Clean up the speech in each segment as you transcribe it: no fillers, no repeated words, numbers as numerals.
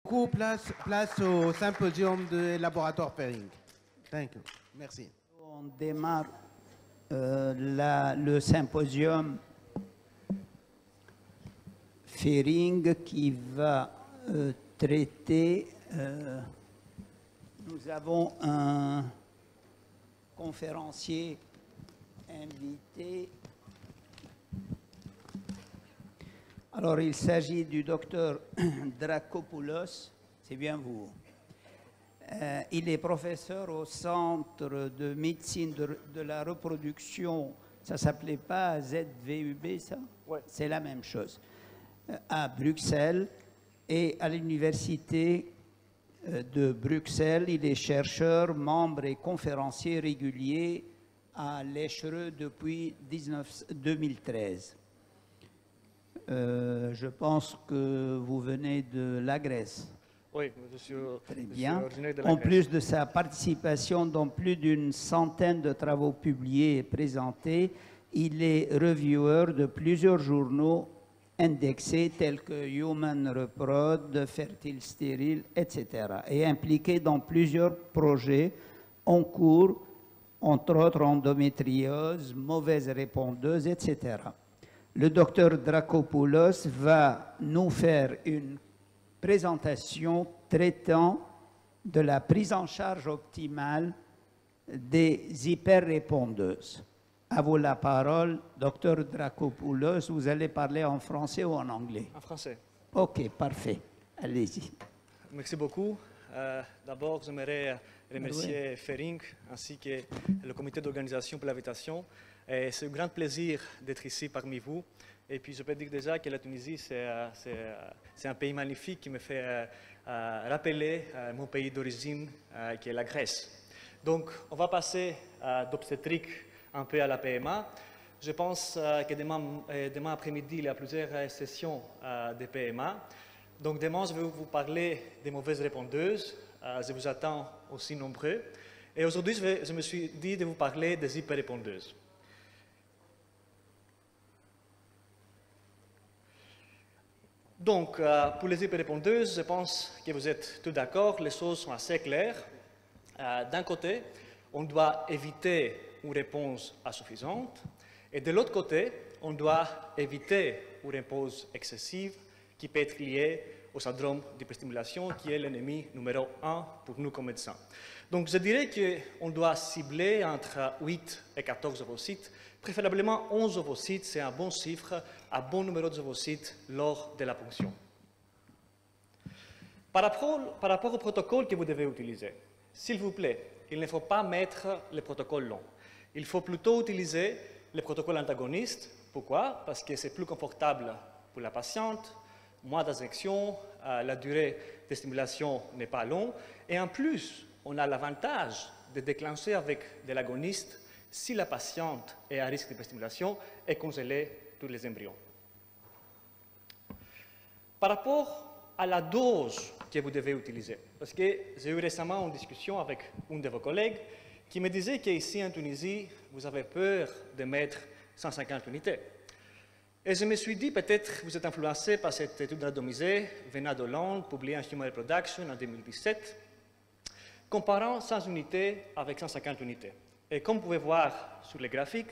Place au symposium de laboratoire Ferring. Thank you. Merci. On démarre le symposium Ferring qui va traiter. Nous avons un conférencier invité. Alors, il s'agit du docteur Dracopoulos, c'est bien vous. Il est professeur au Centre de médecine de la reproduction, ça ne s'appelait pas ZVUB, ça? Ouais. C'est la même chose. À Bruxelles et à l'Université de Bruxelles, il est chercheur, membre et conférencier régulier à l'Echereux depuis 2013. Je pense que vous venez de la Grèce. Oui, je suis originaire de la En Grèce. plus de sa participation dans plus d'une centaine de travaux publiés et présentés, il est reviewer de plusieurs journaux indexés tels que Human Reprod, Fertile Stérile, etc. et impliqué dans plusieurs projets en cours, entre autres endométriose, mauvaise répondeuse, etc. Le docteur Dracopoulos va nous faire une présentation traitant de la prise en charge optimale des hyperrépondeuses. À vous la parole, docteur Dracopoulos. Vous allez parler en français ou en anglais? En français. Ok, parfait. Allez-y. Merci beaucoup. D'abord, j'aimerais remercier Ferring ainsi que le comité d'organisation pour l'invitation. C'est un grand plaisir d'être ici parmi vous. Et puis, je peux dire déjà que la Tunisie, c'est un pays magnifique qui me fait rappeler mon pays d'origine, qui est la Grèce. Donc, on va passer d'obstétrique un peu à la PMA. Je pense que demain après-midi, il y a plusieurs sessions de PMA. Donc, demain, je vais vous parler des mauvaises répondeuses. Je vous attends aussi nombreux. Et aujourd'hui, je me suis dit de vous parler des hyperrépondeuses. Donc, pour les hyperrépondeuses, je pense que vous êtes tous d'accord, les choses sont assez claires. D'un côté, on doit éviter une réponse insuffisante, et de l'autre côté, on doit éviter une réponse excessive qui peut être liée au syndrome d'hyperstimulation, qui est l'ennemi numéro 1 pour nous comme médecins. Donc, je dirais qu'on doit cibler entre 8 et 14 ovocytes. Préférablement 11 ovocytes, c'est un bon chiffre, un bon numéro d'ovocytes lors de la ponction. Par rapport au protocole que vous devez utiliser, s'il vous plaît, il ne faut pas mettre le protocole long. Il faut plutôt utiliser le protocole antagoniste. Pourquoi? Parce que c'est plus confortable pour la patiente, moins d'injection, la durée de stimulation n'est pas longue. Et en plus, on a l'avantage de déclencher avec de l'agoniste si la patiente est à risque d'hyperstimulation et congeler tous les embryons. Par rapport à la dose que vous devez utiliser, parce que j'ai eu récemment une discussion avec un de vos collègues qui me disait qu'ici en Tunisie, vous avez peur de mettre 150 unités. Et je me suis dit, peut-être vous êtes influencé par cette étude randomisée venant d'Hollande, publiée en Human Reproduction en 2017, comparant 100 unités avec 150 unités. Et comme vous pouvez voir sur les graphiques,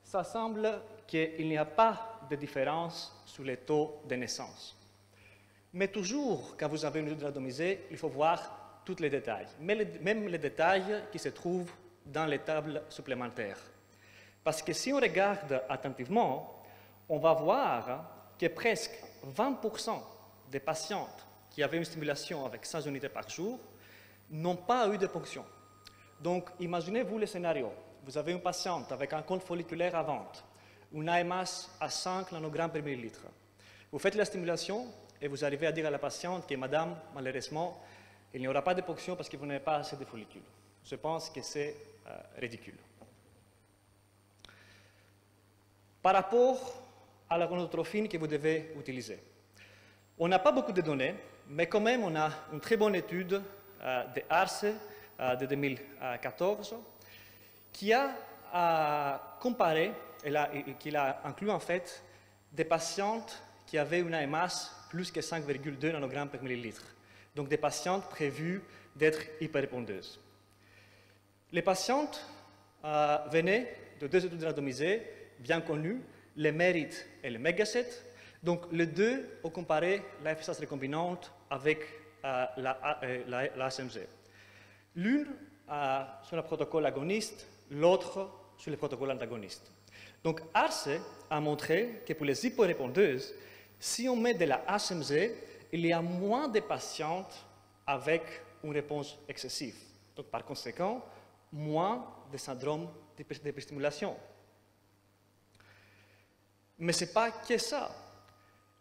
ça semble qu'il n'y a pas de différence sur les taux de naissance. Mais toujours, quand vous avez une étude randomisée, il faut voir tous les détails, même les détails qui se trouvent dans les tables supplémentaires. Parce que si on regarde attentivement, on va voir que presque 20% des patientes qui avaient une stimulation avec 100 unités par jour n'ont pas eu de ponction. Donc, imaginez-vous le scénario. Vous avez une patiente avec un compte folliculaire à 20, une AMH à 5 nanogrammes par millilitre. Vous faites la stimulation et vous arrivez à dire à la patiente que, madame, malheureusement, il n'y aura pas de ponction parce que vous n'avez pas assez de follicules. Je pense que c'est ridicule. Par rapport à la gonadotrophine que vous devez utiliser, on n'a pas beaucoup de données, mais quand même, on a une très bonne étude de ARCE de 2014 qui a comparé, qui a inclus en fait des patientes qui avaient une AMH plus que 5,2 nanogrammes par millilitre. donc des patientes prévues d'être hyperrépondeuses. Les patientes venaient de deux études randomisées bien connues, le MERIT et le MEGACET. Donc, les deux ont comparé la FSH recombinante avec la HMG. L'une sur le protocole agoniste, l'autre sur le protocole antagoniste. Donc, ARCE a montré que pour les hyporépondeuses, si on met de la HMG, il y a moins de patientes avec une réponse excessive. Donc, par conséquent, moins de syndrome d'hyperstimulation. Mais ce n'est pas que ça.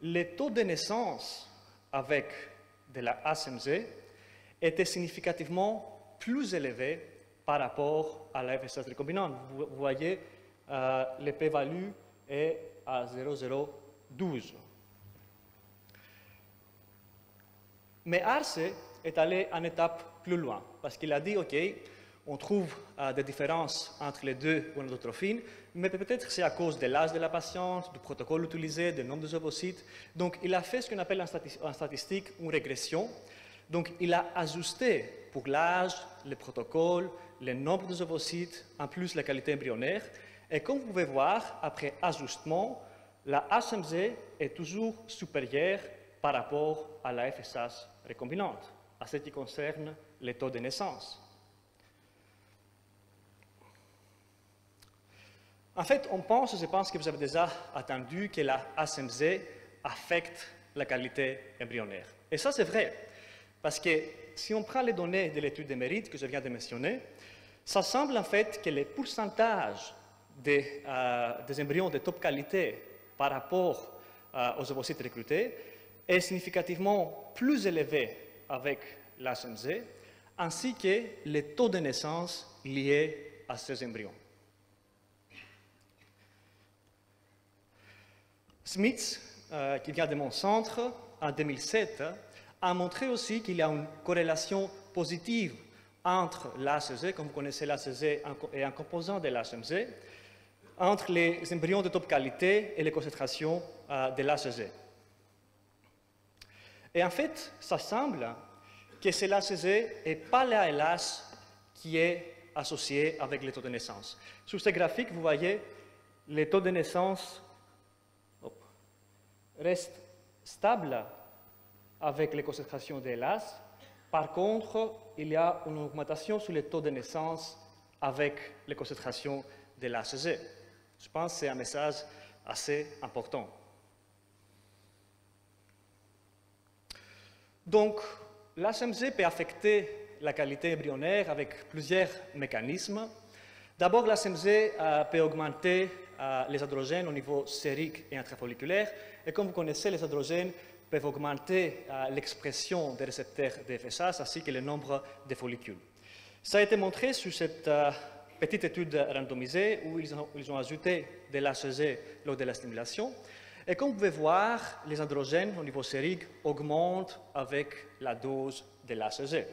Les taux de naissance avec de la HMG étaient significativement plus élevés par rapport à la FSH recombinante. Vous voyez, le p-value est à 0,012. Mais ARCE est allé une étape plus loin, parce qu'il a dit, OK, on trouve des différences entre les deux gonadotrophines, mais peut-être c'est à cause de l'âge de la patiente, du protocole utilisé, du nombre de ovocytes. Donc, il a fait ce qu'on appelle en statistique une régression. Donc, il a ajusté pour l'âge, le protocole, le nombre de ovocytes, en plus la qualité embryonnaire. Et comme vous pouvez voir, après ajustement, la HMG est toujours supérieure par rapport à la FSH recombinante, à ce qui concerne les taux de naissance. En fait, je pense que vous avez déjà entendu que la HMG affecte la qualité embryonnaire. Et ça, c'est vrai, parce que si on prend les données de l'étude de mérite que je viens de mentionner, ça semble en fait que le pourcentage des embryons de top qualité par rapport aux ovocytes recrutés est significativement plus élevé avec l'HMG, ainsi que les taux de naissance liés à ces embryons. Smith, qui vient de mon centre, en 2007, a montré aussi qu'il y a une corrélation positive entre l'HMG, comme vous connaissez l'HMG est un composant de l'HMG, entre les embryons de top qualité et les concentrations de l'HMG. Et en fait, ça semble que c'est l'HMG et pas l'ALH qui est associé avec les taux de naissance. Sur ce graphique, vous voyez les taux de naissance reste stable avec les concentrations de l'AS. Par contre, il y a une augmentation sur les taux de naissance avec les concentrations de l'HG. Je pense que c'est un message assez important. Donc, l'HMG peut affecter la qualité embryonnaire avec plusieurs mécanismes. D'abord, l'HMG peut augmenter les androgènes au niveau sérique et intrafolliculaire. Et comme vous connaissez, les androgènes peuvent augmenter l'expression des récepteurs de FSH ainsi que le nombre de follicules. Ça a été montré sur cette petite étude randomisée où ils ont ajouté de l'HG lors de la stimulation. Et comme vous pouvez voir, les androgènes au niveau sérique augmentent avec la dose de l'HG.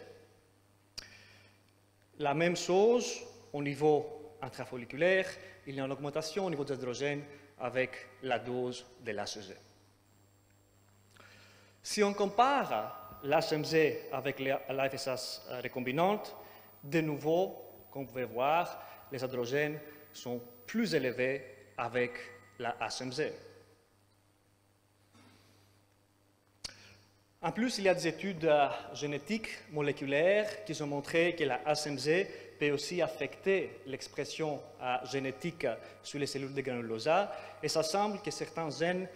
La même chose au niveau intrafolliculaire, il y a une augmentation au niveau des androgènes avec la dose de l'HG. Si on compare l'HMG avec la FSH recombinante, de nouveau, comme vous pouvez voir, les androgènes sont plus élevés avec la HMG. En plus, il y a des études génétiques moléculaires qui ont montré que la HMG peut aussi affecter l'expression génétique sur les cellules de granulosa, et ça semble que certains gènes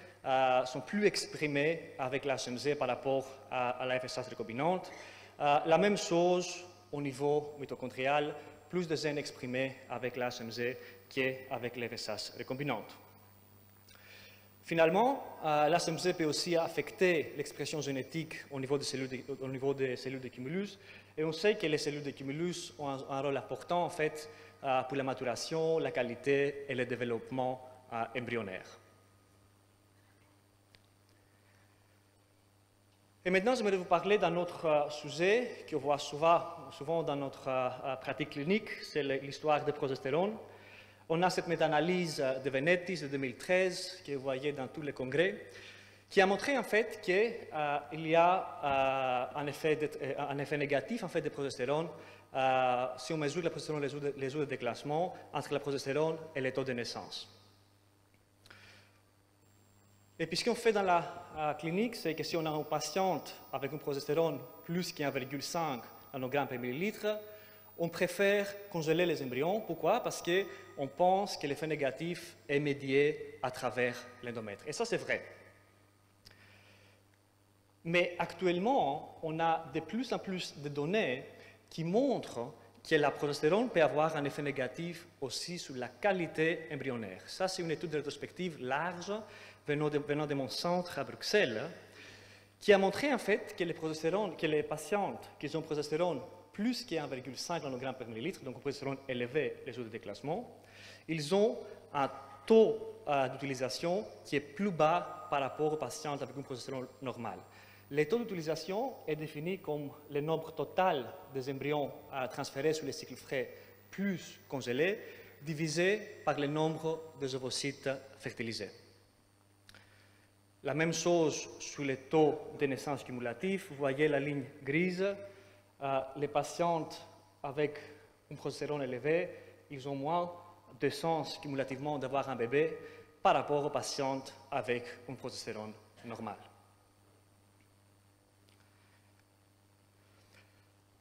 sont plus exprimés avec la HMG par rapport à la FSH recombinante. La même chose au niveau mitochondrial, plus de gènes exprimés avec la HMG qu'avec la FSH recombinante. Finalement, l'HMG peut aussi affecter l'expression génétique au niveau des cellules de cumulus, et on sait que les cellules de cumulus ont un rôle important en fait pour la maturation, la qualité et le développement embryonnaire. Et maintenant, j'aimerais vous parler d'un autre sujet qu'on voit souvent dans notre pratique clinique, c'est l'histoire de progestérone. On a cette méta-analyse de Venetis de 2013, que vous voyez dans tous les congrès, qui a montré en fait qu'il y a un effet négatif en fait de progestérone si on mesure la progestérone les jours de déclassement entre la progestérone et les taux de naissance. Et puis ce qu'on fait dans la clinique, c'est que si on a une patiente avec une progestérone plus qu'1,5 nanogrammes par millilitre, on préfère congeler les embryons. Pourquoi? Parce qu'on pense que l'effet négatif est médié à travers l'endomètre. Et ça, c'est vrai. Mais actuellement, on a de plus en plus de données qui montrent que la progestérone peut avoir un effet négatif aussi sur la qualité embryonnaire. Ça, c'est une étude rétrospective large venant de mon centre à Bruxelles, qui a montré en fait que les patientes qui ont progestérone plus que 1,5 nanogrammes par millilitre, donc une progestérone élevée les jours de déclassement, ils ont un taux d'utilisation qui est plus bas par rapport aux patientes avec une progestérone normale. Le taux d'utilisation est défini comme le nombre total des embryons transférés sur les cycles frais plus congelés, divisé par le nombre des ovocytes fertilisés. La même chose sur les taux de naissance cumulatifs. Vous voyez la ligne grise. Les patientes avec une progestérone élevée, ils ont moins de chances cumulativement d'avoir un bébé par rapport aux patientes avec une progestérone normale.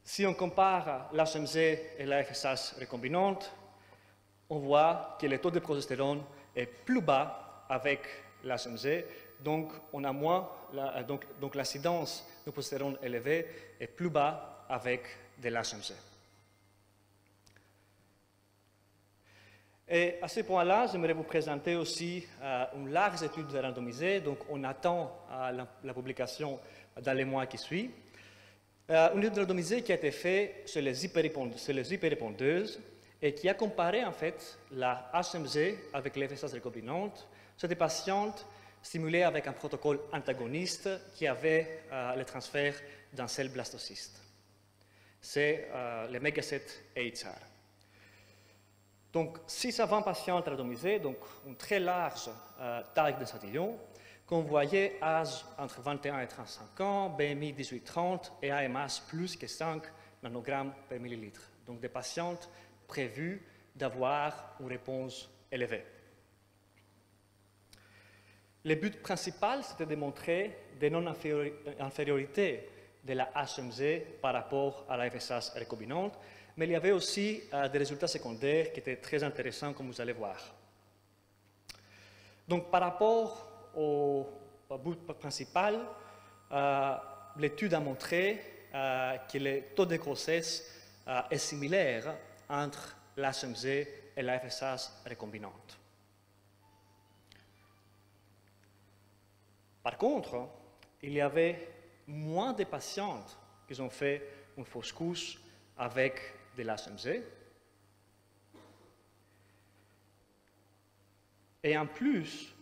Si on compare l'HMG et la FSH recombinante, on voit que le taux de progestérone est plus bas avec l'HMG, donc on a moins, donc l'incidence de progestérone élevée est plus bas avec de l'HMG. Et à ce point-là, j'aimerais vous présenter aussi une large étude randomisée, donc on attend la publication dans les mois qui suivent. Une étude randomisée qui a été faite sur les hyperrépondeuses et qui a comparé en fait la HMG avec les FSH recombinantes sur des patientes stimulées avec un protocole antagoniste qui avait le transfert d'un seul blastocyste. C'est le MEGA7-HR. Donc, 6 à 20 patientes randomisées, donc une très large taille d'échantillon, qu'on voyait âge entre 21 et 35 ans, BMI 18-30 et AMH plus que 5 nanogrammes par millilitre. Donc des patientes prévues d'avoir une réponse élevée. Le but principal, c'était de montrer des non-infériorités de la HMG par rapport à la FSH recombinante, mais il y avait aussi des résultats secondaires qui étaient très intéressants, comme vous allez voir. Donc par rapport au but principal, l'étude a montré que le taux de grossesse est similaire entre l'HMG et la FSH recombinante. Par contre, il y avait moins de patientes qui ont fait une fausse couche avec de l'HMG. Et en plus,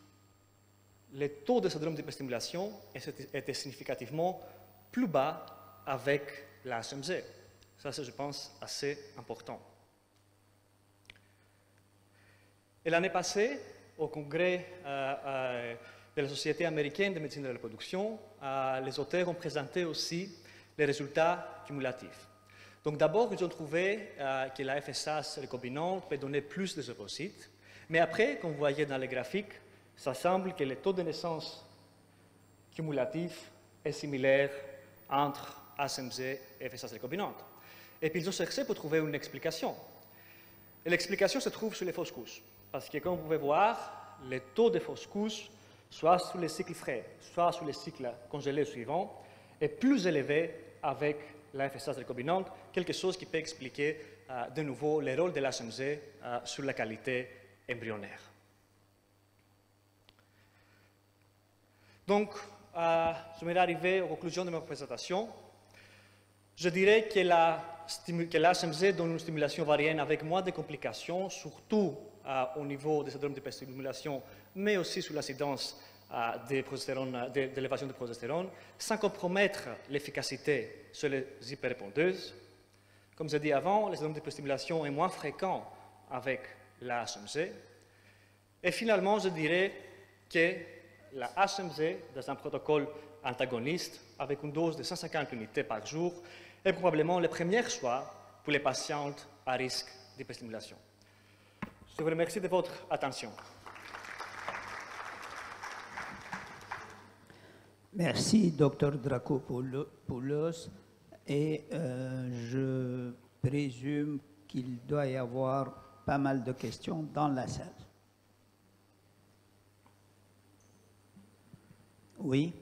le taux de syndrome d'hyperstimulation était significativement plus bas avec la HMG. Ça, c'est, je pense, assez important. Et l'année passée, au congrès de la Société américaine de médecine de la reproduction, les auteurs ont présenté aussi les résultats cumulatifs. Donc d'abord, ils ont trouvé que la FSH recombinante peut donner plus de ovocytes, mais après, comme vous voyez dans les graphiques, ça semble que le taux de naissance cumulatif est similaire entre HMG et FSH recombinante. Et puis ils ont cherché pour trouver une explication. Et l'explication se trouve sur les fausses couches. Parce que comme vous pouvez voir, le taux de fausses couches, soit sur les cycles frais, soit sur les cycles congelés suivants, est plus élevé avec la FSH recombinante, quelque chose qui peut expliquer de nouveau le rôle de l'HMG sur la qualité embryonnaire. Donc, je vais arriver aux conclusions de ma présentation. Je dirais que l'HMG donne une stimulation varienne avec moins de complications, surtout au niveau des syndromes d'hyperstimulation, mais aussi sur l'incidence de l'élévation de progestérone, sans compromettre l'efficacité sur les hyperrépondeuses. Comme j'ai dit avant, les syndromes d'hyperstimulation est moins fréquent avec la HMG. Et finalement, je dirais que la HMG dans un protocole antagoniste avec une dose de 150 unités par jour est probablement le premier choix pour les patientes à risque d'hyperstimulation. Je vous remercie de votre attention. Merci, Dr Dracopoulos. Et je présume qu'il doit y avoir pas mal de questions dans la salle. Oui.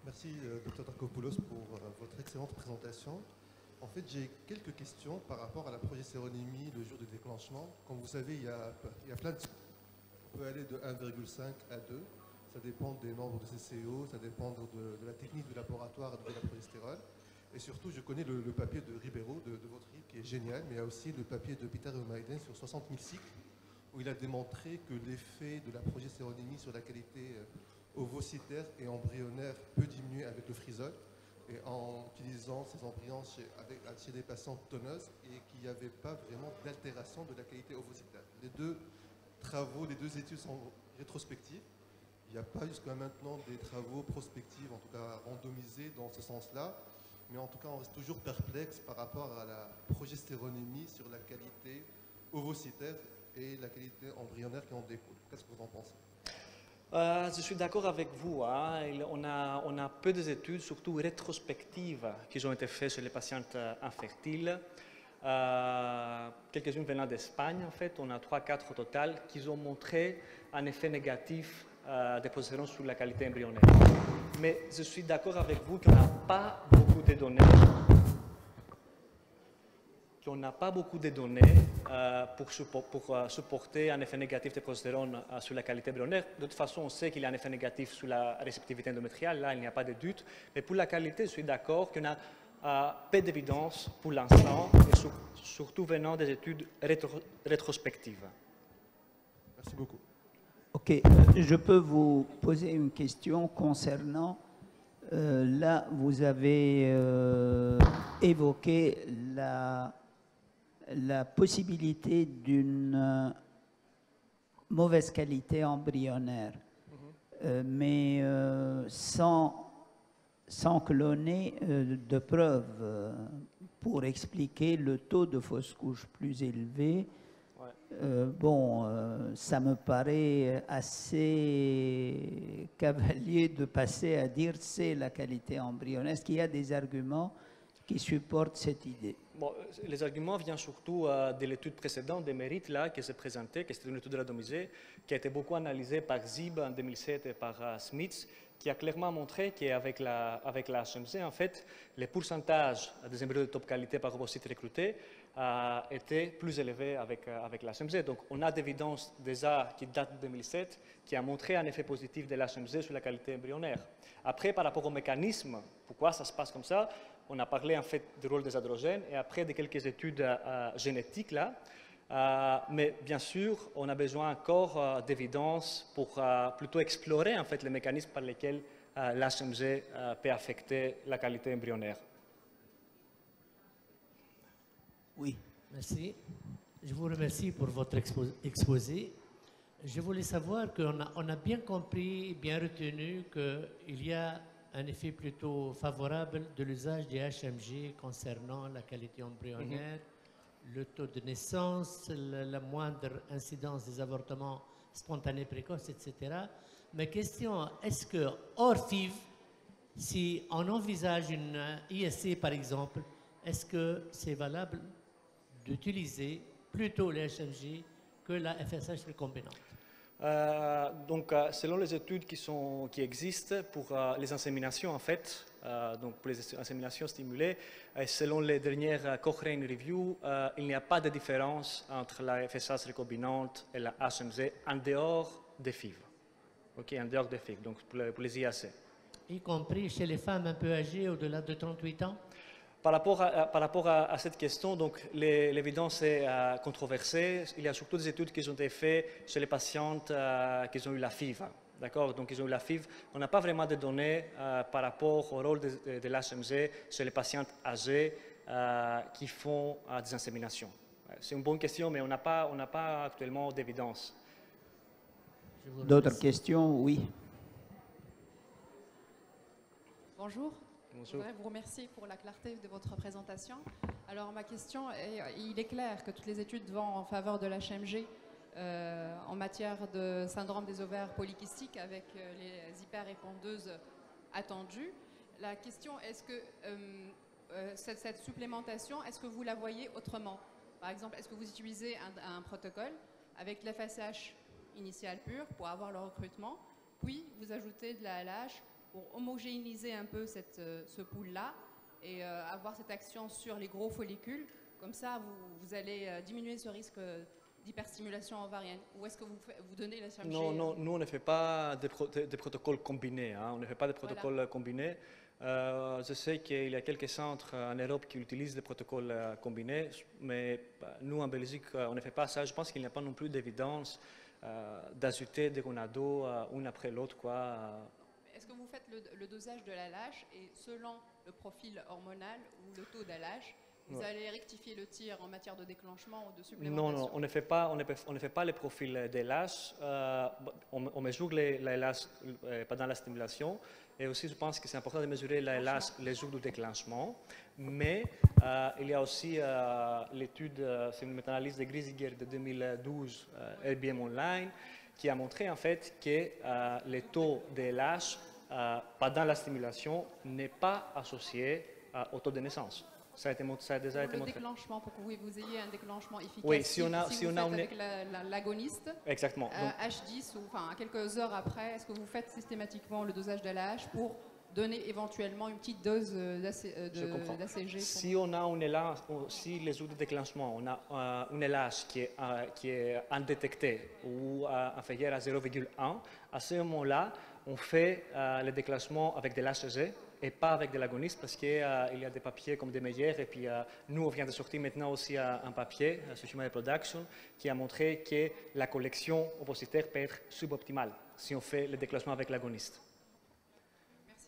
Merci, Dr Dracopoulos, pour votre excellente présentation. En fait, j'ai quelques questions par rapport à la progestéronémie le jour du déclenchement. Comme vous savez, il y a plein de... On peut aller de 1,5 à 2. Ça dépend des nombres de CCO, ça dépend de la technique du laboratoire de la progestérone. Et surtout, je connais le papier de Ribeiro, de votre livre, qui est génial, mais il y a aussi le papier de Peter Maiden sur 60 000 cycles, où il a démontré que l'effet de la progestéronémie sur la qualité ovocytaire et embryonnaire peut diminuer avec le frisol, et en utilisant ces embryons chez des patientes tonneuses, et qu'il n'y avait pas vraiment d'altération de la qualité ovocytaire. Les deux travaux, les deux études sont rétrospectives. Il n'y a pas jusqu'à maintenant des travaux prospectifs, en tout cas randomisés dans ce sens-là, mais en tout cas on reste toujours perplexe par rapport à la progestéronémie sur la qualité ovocytaire et la qualité embryonnaire qui en découle. Qu'est-ce que vous en pensez? Je suis d'accord avec vous. Hein. On a peu d'études, surtout rétrospectives, qui ont été faites sur les patientes infertiles. Quelques-unes venant d'Espagne, en fait. On a 3-4 au total qui ont montré un effet négatif des progestérone sur la qualité embryonnaire. Mais je suis d'accord avec vous qu'on n'a pas beaucoup de données. Pour supporter un effet négatif de progestérone sur la qualité embryonnaire. De toute façon, on sait qu'il y a un effet négatif sur la réceptivité endométriale, là il n'y a pas de doute. Mais pour la qualité, je suis d'accord qu'on a peu d'évidence pour l'instant, et surtout venant des études rétrospectives. Merci beaucoup. Ok, je peux vous poser une question concernant, là vous avez évoqué la possibilité d'une mauvaise qualité embryonnaire, mais sans que l'on ait de preuves pour expliquer le taux de fausse couche plus élevé. Ça me paraît assez cavalier de passer à dire c'est la qualité embryonnaire. Est-ce qu'il y a des arguments qui supportent cette idée? Bon, les arguments viennent surtout de l'étude précédente des mérites là, qui s'est présentée, qui était une étude randomisée, qui a été beaucoup analysée par Zib en 2007 et par Smith, qui a clairement montré qu'avec la HMG, en fait, les pourcentages des embryons de top qualité par ovocyte recrutés étaient plus élevés avec la HMG. Donc, on a d'évidence déjà qui date de 2007, qui a montré un effet positif de la HMG sur la qualité embryonnaire. Après, par rapport au mécanisme, pourquoi ça se passe comme ça, on a parlé en fait du rôle des androgènes et après de quelques études génétiques là. Mais bien sûr, on a besoin encore d'évidence pour plutôt explorer en fait les mécanismes par lesquels l'HMG peut affecter la qualité embryonnaire. Oui. Merci. Je vous remercie pour votre exposé. Je voulais savoir qu'on a bien compris, bien retenu qu'il y a un effet plutôt favorable de l'usage des HMG concernant la qualité embryonnaire, le taux de naissance, la moindre incidence des avortements spontanés précoces, etc. Ma question, est-ce que hors FIV, si on envisage une ISC par exemple, est-ce que c'est valable d'utiliser plutôt les HMG que la FSH recombinante? Donc, selon les études qui existent pour les inséminations, en fait, donc pour les inséminations stimulées, selon les dernières Cochrane Review, il n'y a pas de différence entre la FSH recombinante et la HMG en dehors des FIV. OK, en dehors des FIV, donc pour les IAC. Y compris chez les femmes un peu âgées, au-delà de 38 ans? Par rapport à cette question, donc l'évidence est controversée. Il y a surtout des études qui ont été faites chez les patientes qui ont eu la FIV. D'accord? Donc, ils ont eu la FIV. On n'a pas vraiment de données par rapport au rôle de l'HMG chez les patientes âgées qui font des inséminations. C'est une bonne question, mais on n'a pas actuellement d'évidence. D'autres questions? Oui. Bonjour. Bonjour. Je voudrais vous remercier pour la clarté de votre présentation. Alors ma question est, il est clair que toutes les études vont en faveur de l'HMG en matière de syndrome des ovaires polykystiques avec les hyperrépondeuses attendues. La question, est-ce que cette supplémentation, est-ce que vous la voyez autrement? Par exemple, est-ce que vous utilisez un protocole avec l'FSH initial pur pour avoir le recrutement, puis vous ajoutez de la LH pour homogénéiser un peu ce pool-là et avoir cette action sur les gros follicules. Comme ça, vous allez diminuer ce risque d'hyperstimulation ovarienne. Ou est-ce que vous donnez la HMG? Non, nous on ne fait pas des protocoles combinés. Hein. On ne fait pas de protocoles combinés. Je sais qu'il y a quelques centres en Europe qui utilisent des protocoles combinés, mais nous en Belgique, on ne fait pas ça. Je pense qu'il n'y a pas non plus d'évidence d'ajouter des gonados une après l'autre. Est-ce que vous faites le dosage de la LH et selon le profil hormonal ou le taux d'ALH, vous allez rectifier le tir en matière de déclenchement ou de supplémentation? Non, on ne fait pas les profils des LH. On mesure la LH pendant la stimulation. Et aussi, je pense que c'est important de mesurer la LH les jours du déclenchement. Mais il y a aussi l'étude, c'est une méta-analyse de Grisiger de 2012, RBM Online, qui a montré en fait que le taux de LH pendant la stimulation n'est pas associé au taux de naissance. Ça a déjà été montré. Le déclenchement, pour que vous ayez un déclenchement efficace. Oui, si on a avec l'agoniste, exactement. H10 ou enfin quelques heures après, est-ce que vous faites systématiquement le dosage de la H pour donner éventuellement une petite dose d'ACG? Si on a une LH, si les jours de déclenchement, on a une LH qui est indétectée ou inférieure à 0,1, à ce moment-là, on fait le déclenchement avec de l'HCG et pas avec de l'agoniste parce qu'il y a des papiers comme des meilleurs. Et puis nous, on vient de sortir maintenant aussi un papier sur Human Reproduction qui a montré que la collection ovocytaire peut être suboptimale si on fait le déclenchement avec l'agoniste. Merci.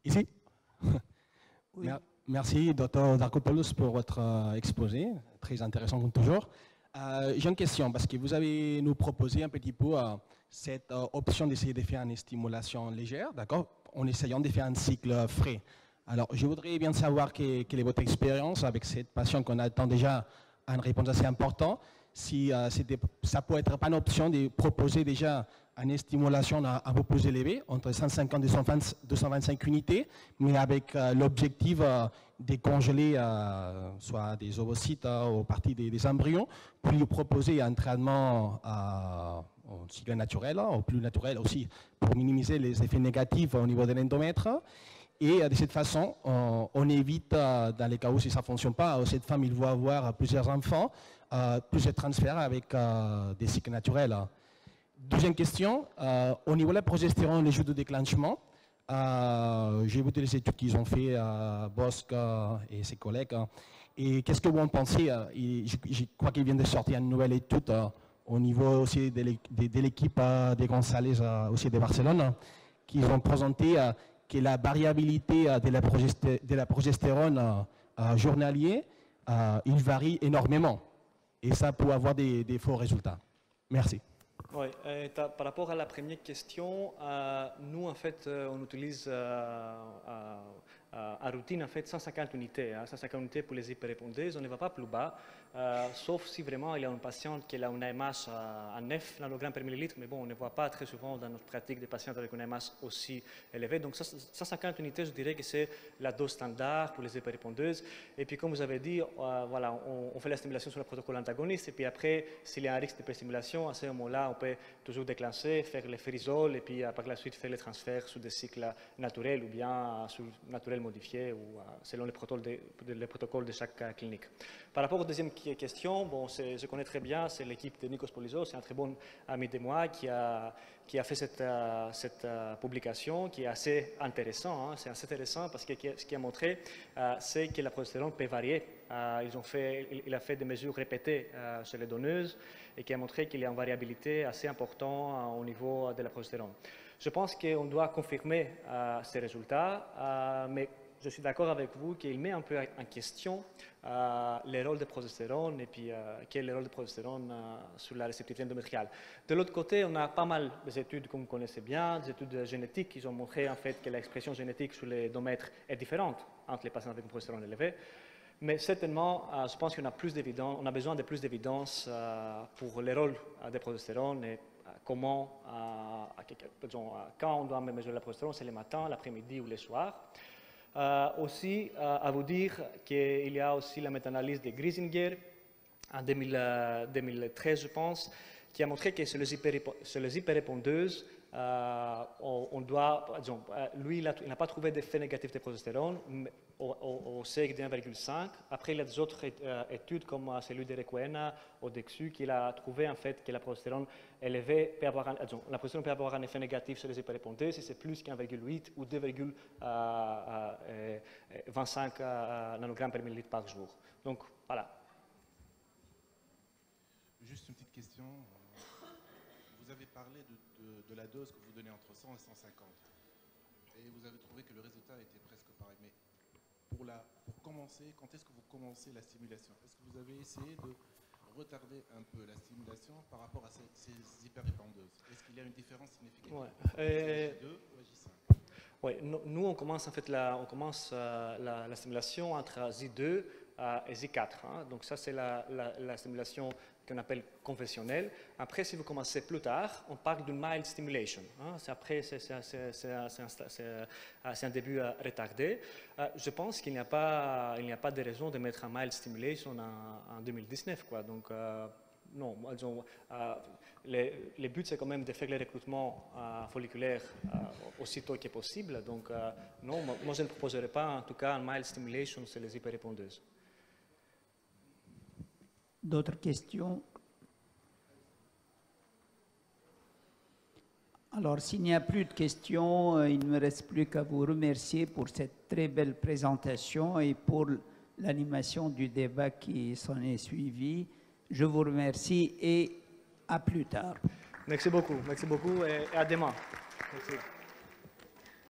Ici. Oui. Merci, Dr. Darkopoulos, pour votre exposé, très intéressant comme toujours. J'ai une question, parce que vous avez nous proposé un petit peu cette option d'essayer de faire une stimulation légère, d'accord, en essayant de faire un cycle frais. Alors, je voudrais bien savoir quelle est votre expérience avec cette patiente qu'on attend déjà une réponse assez importante. Si ça peut être pas une option de proposer déjà une stimulation un peu plus élevée, entre 150 et 225 unités, mais avec l'objectif de congeler soit des ovocytes ou partie des embryons, puis proposer un traitement au cycle naturel, au plus naturel aussi, pour minimiser les effets négatifs au niveau de l'endomètre. Et de cette façon, on évite, dans les cas où si ça ne fonctionne pas, cette femme il va avoir plusieurs enfants, plusieurs transferts avec des cycles naturels. Deuxième question, au niveau de la progestérone, les jours de déclenchement, j'ai écouté les études qu'ils ont fait, Bosque et ses collègues. Et qu'est-ce que vous en pensez? Je crois qu'il vient de sortir une nouvelle étude au niveau aussi de l'équipe des González aussi de Barcelone, qui ont présenté que la variabilité de la progestérone journalier, il varie énormément. Et ça peut avoir des faux résultats. Merci. Oui, par rapport à la première question, nous en fait, on utilise en routine en fait 150 unités, 150 unités pour les hyperrépondeuses. On ne va pas plus bas, sauf si vraiment il y a une patiente qui a une AMH à 9 nanogrammes par millilitre, mais bon, on ne voit pas très souvent dans notre pratique des patients avec une AMH aussi élevée. Donc 150 unités, je dirais que c'est la dose standard pour les hyperrépondeuses. Et puis comme vous avez dit, voilà, on fait la stimulation sur le protocole antagoniste, et puis après, s'il y a un risque d'hyperstimulation, à ce moment-là, on peut toujours déclencher, faire le férisol, et puis par la suite faire le transfert sur des cycles naturels ou bien sur naturel modifié ou selon les protocoles de chaque clinique. Par rapport aux deuxième question, bon, je connais très bien, c'est l'équipe de Nikos Polisos, c'est un très bon ami de moi qui a fait cette publication qui est assez intéressant. C'est assez intéressant parce que ce qu'il a montré, c'est que la progestérone peut varier. Il a fait des mesures répétées chez les donneuses et qui a montré qu'il y a une variabilité assez importante au niveau de la progestérone. Je pense qu'on doit confirmer ces résultats, mais je suis d'accord avec vous qu'il met un peu en question les rôles de progestérone et puis quel est le rôle de progestérone sur la réceptivité endométriale. De l'autre côté, on a pas mal d'études, comme vous connaissez bien, des études génétiques qui ont montré en fait que l'expression génétique sur les endomètres est différente entre les patients avec une progestérone élevée. Mais certainement, je pense qu'on a besoin de plus d'évidence pour les rôles des progestérone et comment, quand on doit mesurer la progestérone, c'est le matin, l'après-midi ou le soir. Aussi, à vous dire qu'il y a aussi la méta-analyse de Griesinger en 2013, je pense, qui a montré que sur les hyperrépondeuses, on doit, lui, il n'a pas trouvé d'effet négatif de progestérone au CEG de 1,5. Après, il y a des autres études comme celui de Requena ou d'Exu qui a trouvé en fait que la progestérone élevée peut avoir un effet négatif sur les hyperrépondeuses si c'est plus qu'1,8 ou 2,25 nanogrammes par millilitre par jour. Donc, voilà. Juste une petite question. Vous avez parlé de la dose que vous donnez entre 100 et 150. Et vous avez trouvé que le résultat était presque pareil. Mais pour commencer, quand est-ce que vous commencez la stimulation? Est-ce que vous avez essayé de retarder un peu la stimulation par rapport à ces hyperrépondeuses? Est-ce qu'il y a une différence significative entre J2 ou J5? Oui, nous on commence en fait la stimulation entre J2 et J4. Hein. Donc ça c'est la stimulation qu'on appelle conventionnelle. Après, si vous commencez plus tard, on parle d'une mild stimulation. Hein. Après, c'est un début retardé. Je pense qu'il n'y a pas de raison de mettre un mild stimulation en 2019. Quoi. Donc, non, le but, c'est quand même de faire le recrutement folliculaire aussitôt que possible. Donc, non, moi, je ne proposerai pas, en tout cas, un mild stimulation sur les hyperrépondeuses. D'autres questions? Alors, s'il n'y a plus de questions, il ne me reste plus qu'à vous remercier pour cette très belle présentation et pour l'animation du débat qui s'en est suivi. Je vous remercie et à plus tard. Merci beaucoup et à demain. Merci.